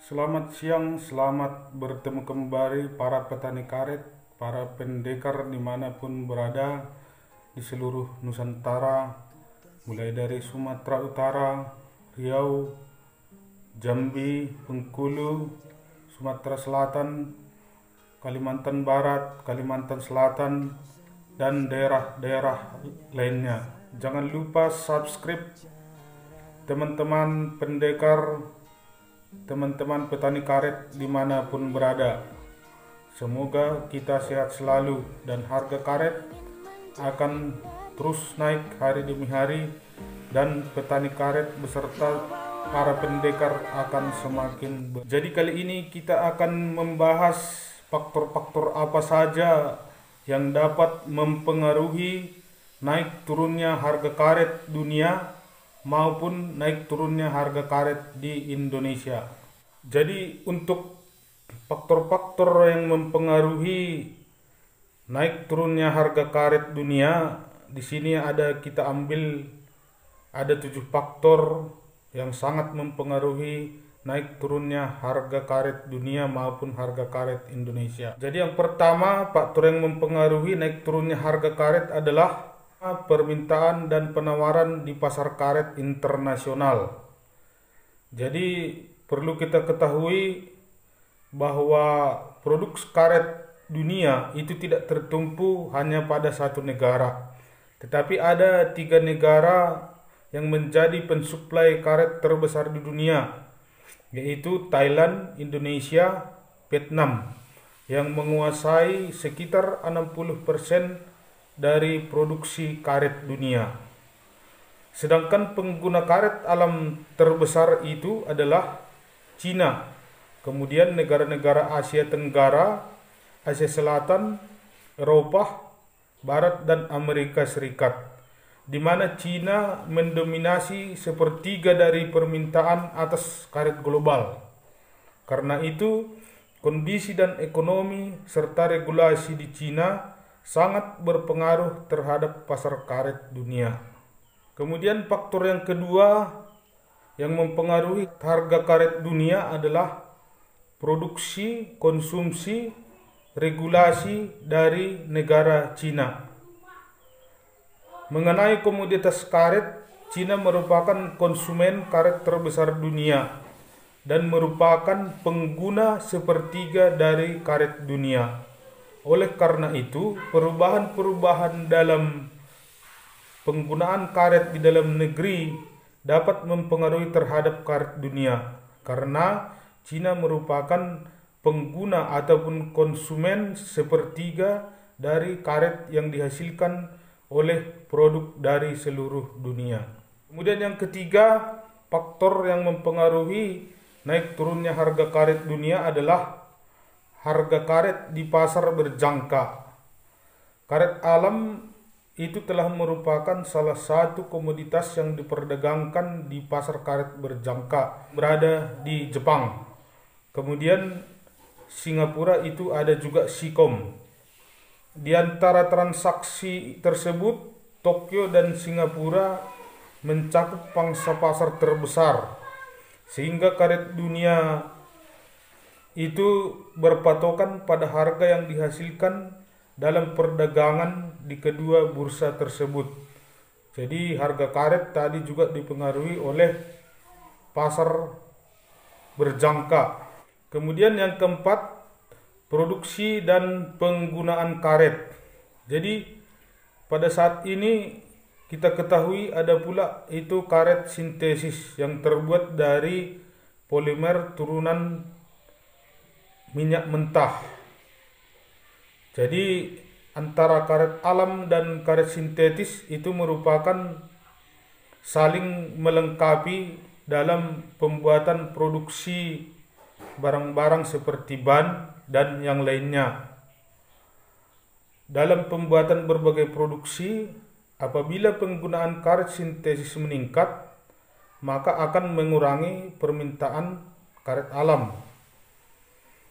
Selamat siang, selamat bertemu kembali para petani karet, para pendekar dimanapun berada di seluruh Nusantara, mulai dari Sumatera Utara, Riau, Jambi, Bengkulu, Sumatera Selatan, Kalimantan Barat, Kalimantan Selatan, dan daerah-daerah lainnya. Jangan lupa subscribe teman-teman pendekar, teman-teman petani karet dimanapun berada. Semoga kita sehat selalu dan harga karet akan terus naik hari demi hari, dan petani karet beserta para pendekar akan semakin Jadi kali ini kita akan membahas faktor-faktor apa saja yang dapat mempengaruhi naik turunnya harga karet dunia maupun naik turunnya harga karet di Indonesia. Jadi untuk faktor-faktor yang mempengaruhi naik turunnya harga karet dunia, di sini kita ambil ada 7 faktor yang sangat mempengaruhi naik turunnya harga karet dunia maupun harga karet Indonesia. Jadi yang pertama, faktor yang mempengaruhi naik turunnya harga karet adalah permintaan dan penawaran di pasar karet internasional. Jadi perlu kita ketahui bahwa produk karet dunia itu tidak tertumpu hanya pada satu negara, tetapi ada 3 negara yang menjadi pensuplai karet terbesar di dunia, yaitu Thailand, Indonesia, Vietnam, yang menguasai sekitar 60% dari produksi karet dunia. Sedangkan pengguna karet alam terbesar itu adalah Cina, kemudian negara-negara Asia Tenggara, Asia Selatan, Eropa Barat, dan Amerika Serikat, di mana Cina mendominasi sepertiga dari permintaan atas karet global. Karena itu, kondisi dan ekonomi serta regulasi di Cina sangat berpengaruh terhadap pasar karet dunia. Kemudian faktor yang kedua yang mempengaruhi harga karet dunia adalah produksi, konsumsi, regulasi dari negara Cina. Mengenai komoditas karet, Cina merupakan konsumen karet terbesar dunia dan merupakan pengguna sepertiga dari karet dunia. Oleh karena itu, perubahan-perubahan dalam penggunaan karet di dalam negeri dapat mempengaruhi terhadap karet dunia, karena Cina merupakan pengguna ataupun konsumen sepertiga dari karet yang dihasilkan oleh produk dari seluruh dunia. Kemudian yang ketiga, faktor yang mempengaruhi naik turunnya harga karet dunia adalah harga karet di pasar berjangka. Karet alam itu telah merupakan salah satu komoditas yang diperdagangkan di pasar karet berjangka, berada di Jepang. Kemudian Singapura itu ada juga Sikom. Di antara transaksi tersebut, Tokyo dan Singapura mencakup pangsa pasar terbesar, sehingga karet dunia itu berpatokan pada harga yang dihasilkan dalam perdagangan di kedua bursa tersebut. Jadi harga karet tadi juga dipengaruhi oleh pasar berjangka. Kemudian yang keempat, produksi dan penggunaan karet. Jadi pada saat ini kita ketahui ada pula itu karet sintesis yang terbuat dari polimer turunan minyak mentah. Jadi antara karet alam dan karet sintetis itu merupakan saling melengkapi dalam pembuatan produksi barang-barang seperti ban dan yang lainnya. Dalam pembuatan berbagai produksi, apabila penggunaan karet sintesis meningkat, maka akan mengurangi permintaan karet alam.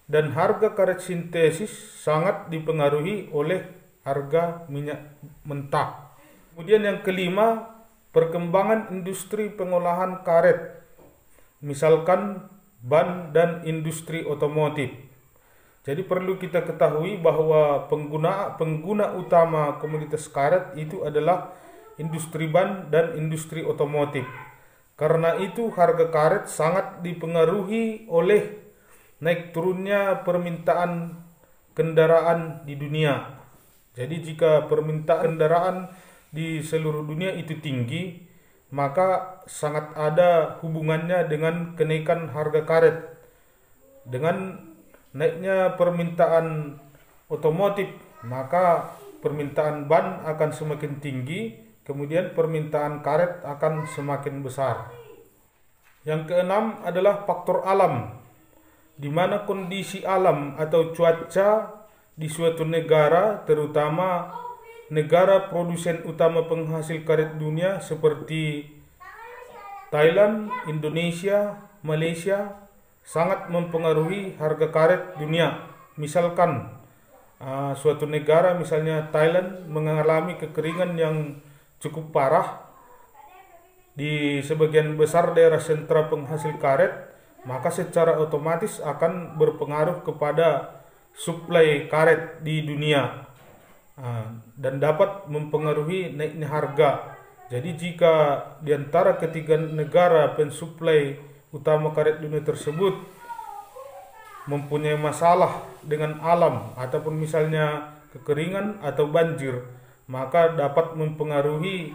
Dan harga karet sintesis sangat dipengaruhi oleh harga minyak mentah. Kemudian yang kelima, perkembangan industri pengolahan karet. Misalkan ban dan industri otomotif. Jadi perlu kita ketahui bahwa pengguna utama komoditas karet itu adalah industri ban dan industri otomotif. Karena itu harga karet sangat dipengaruhi oleh naik turunnya permintaan kendaraan di dunia. Jadi jika permintaan kendaraan di seluruh dunia itu tinggi, maka sangat ada hubungannya dengan kenaikan harga karet. Dengan naiknya permintaan otomotif, maka permintaan ban akan semakin tinggi, kemudian permintaan karet akan semakin besar. Yang keenam adalah faktor alam, di mana kondisi alam atau cuaca di suatu negara, terutama negara produsen utama penghasil karet dunia seperti Thailand, Indonesia, Malaysia, sangat mempengaruhi harga karet dunia. Misalkan suatu negara, misalnya Thailand, mengalami kekeringan yang cukup parah di sebagian besar daerah sentra penghasil karet, maka secara otomatis akan berpengaruh kepada suplai karet di dunia dan dapat mempengaruhi naiknya harga. Jadi jika di antara ketiga negara pensuplai utama karet dunia tersebut mempunyai masalah dengan alam ataupun misalnya kekeringan atau banjir, maka dapat mempengaruhi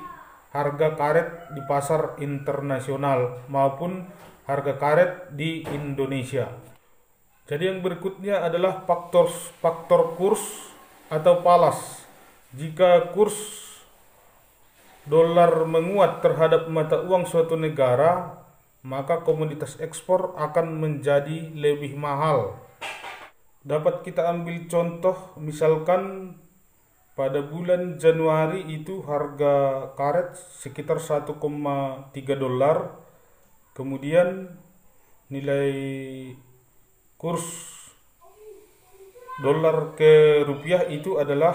harga karet di pasar internasional maupun harga karet di Indonesia. Jadi yang berikutnya adalah faktor kurs atau palas. Jika kurs dolar menguat terhadap mata uang suatu negara, maka komoditas ekspor akan menjadi lebih mahal. Dapat kita ambil contoh, misalkan pada bulan Januari itu harga karet sekitar 1,3 dolar. Kemudian nilai kurs dolar ke rupiah itu adalah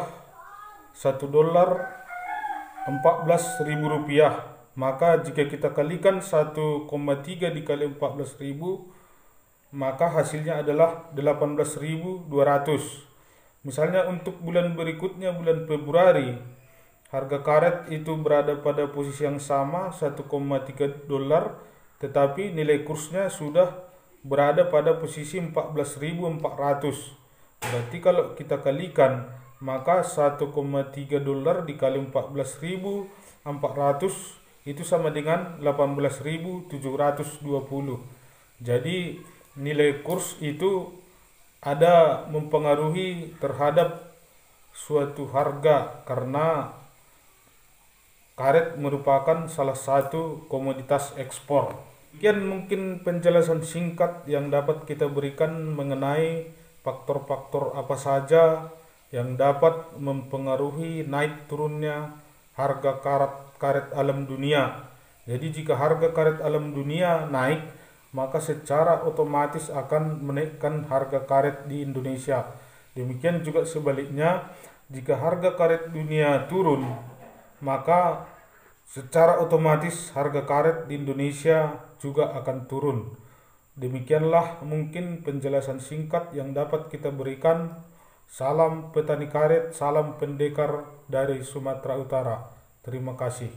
1 dolar 14.000 rupiah. Maka jika kita kalikan 1,3 dikali 14.000, maka hasilnya adalah 18.200. Misalnya untuk bulan berikutnya, bulan Februari, harga karet itu berada pada posisi yang sama 1,3 dolar, tetapi nilai kursnya sudah berada pada posisi 14.400. Berarti kalau kita kalikan, maka 1,3 dolar dikali 14.400 itu sama dengan 18.720. Jadi nilai kurs itu ada mempengaruhi terhadap suatu harga karena karet merupakan salah satu komoditas ekspor. Sekian mungkin penjelasan singkat yang dapat kita berikan mengenai faktor-faktor apa saja yang dapat mempengaruhi naik turunnya harga karet alam dunia. Jadi jika harga karet alam dunia naik, maka secara otomatis akan menaikkan harga karet di Indonesia. Demikian juga sebaliknya, jika harga karet dunia turun, maka secara otomatis harga karet di Indonesia juga akan turun. Demikianlah mungkin penjelasan singkat yang dapat kita berikan. Salam petani karet, salam pendekar dari Sumatera Utara. Terima kasih.